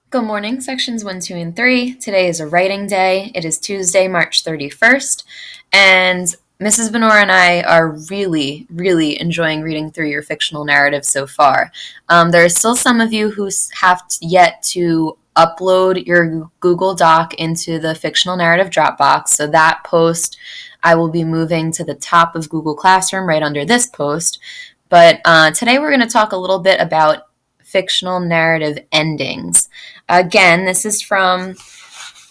Good morning, sections 1, 2, and 3. Today is a writing day. It is Tuesday, March 31st, and Mrs. Benora and I are really enjoying reading through your fictional narrative so far. There are still some of you who have yet to upload your Google Doc into the fictional narrative Dropbox, so that post I will be moving to the top of Google Classroom right under this post. But today we're going to talk a little bit about fictional narrative endings. Again, this is from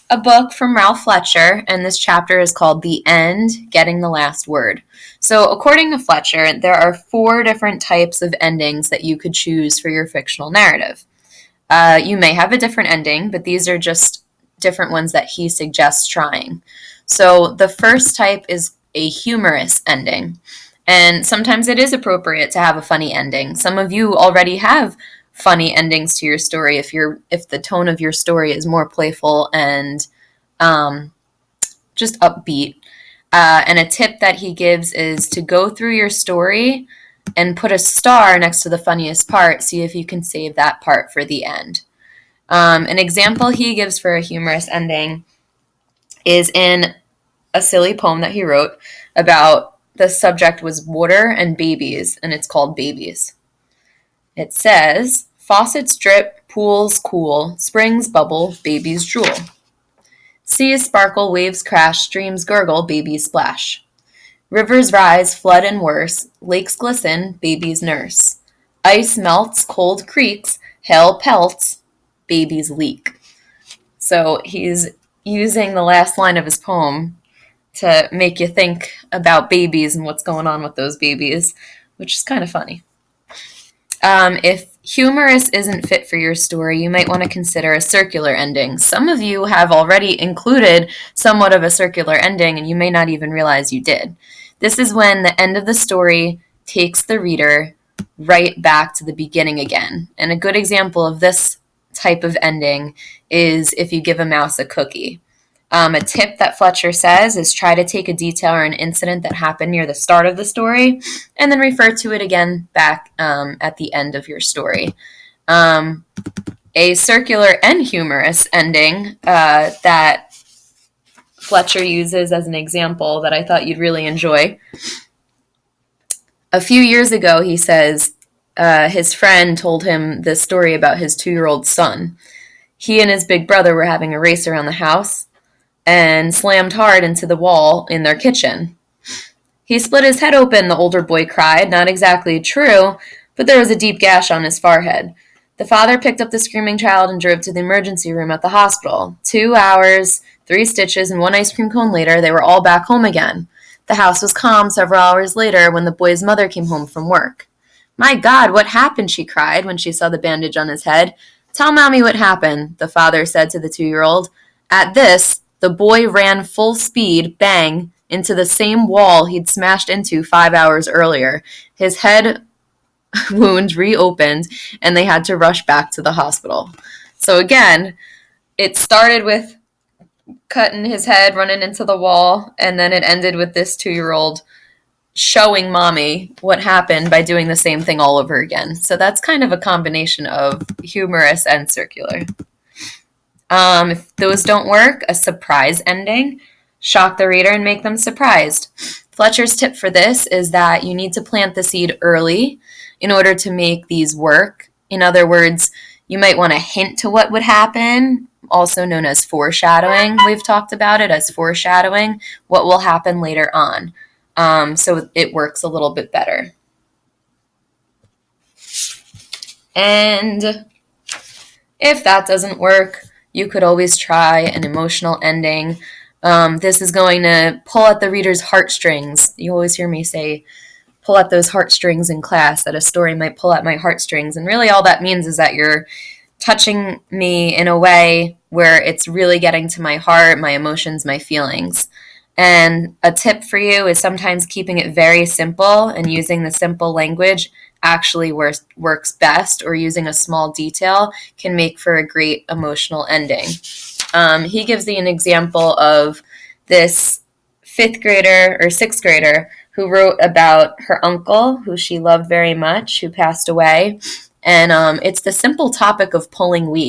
a book from Ralph Fletcher, and this chapter is called The End, Getting the Last Word. So according to Fletcher, there are 4 different types of endings that you could choose for your fictional narrative. You may have a different ending, but these are just different ones that he suggests trying. So the first type is a humorous ending. And sometimes it is appropriate to have a funny ending. Some of you already have funny endings to your story if the tone of your story is more playful and just upbeat. And a tip that he gives is to go through your story and put a star next to the funniest part. See if you can save that part for the end. An example he gives for a humorous ending is in a silly poem that he wrote about the subject was water and babies, and it's called Babies. It says, faucets drip, pools cool, springs bubble, babies drool. Seas sparkle, waves crash, streams gurgle, babies splash. Rivers rise, flood and worse, lakes glisten, babies nurse. Ice melts, cold creaks, hail pelts, babies leak. So he's using the last line of his poem to make you think about babies and what's going on with those babies, which is kind of funny. If humorous isn't fit for your story, you might want to consider a circular ending. Some of you have already included somewhat of a circular ending, and you may not even realize you did. This is when the end of the story takes the reader right back to the beginning again. And a good example of this type of ending is if you give a mouse a cookie. A tip that Fletcher says is try to take a detail or an incident that happened near the start of the story and then refer to it again back at the end of your story. A circular and humorous ending that Fletcher uses as an example that I thought you'd really enjoy. A few years ago, he says, his friend told him this story about his 2-year-old son. He and his big brother were having a race around the house and slammed hard into the wall in their kitchen. He split his head open, the older boy cried. Not exactly true, but there was a deep gash on his forehead. The father picked up the screaming child and drove to the emergency room at the hospital. 2 hours, 3 stitches, and 1 ice cream cone later, they were all back home again. The house was calm several hours later when the boy's mother came home from work. My God, what happened? She cried when she saw the bandage on his head. Tell Mommy what happened, the father said to the 2-year-old. At this, the boy ran full speed, bang, into the same wall he'd smashed into 5 hours earlier. His head wound reopened, and they had to rush back to the hospital. So again, it started with cutting his head, running into the wall, and then it ended with this 2-year-old showing Mommy what happened by doing the same thing all over again. So that's kind of a combination of humorous and circular. If those don't work, a surprise ending. Shock the reader and make them surprised. Fletcher's tip for this is that you need to plant the seed early in order to make these work. In other words, you might want to hint to what would happen, also known as foreshadowing. We've talked about it as foreshadowing, what will happen later on. So it works a little bit better. And if that doesn't work, you could always try an emotional ending. This is going to pull at the reader's heartstrings. You always hear me say, pull at those heartstrings in class, that a story might pull at my heartstrings. And really all that means is that you're touching me in a way where it's really getting to my heart, my emotions, my feelings. And a tip for you is sometimes keeping it very simple and using the simple language actually works best, or using a small detail can make for a great emotional ending. He gives me an example of this 6th grader who wrote about her uncle, who she loved very much, who passed away. And it's the simple topic of pulling weeds.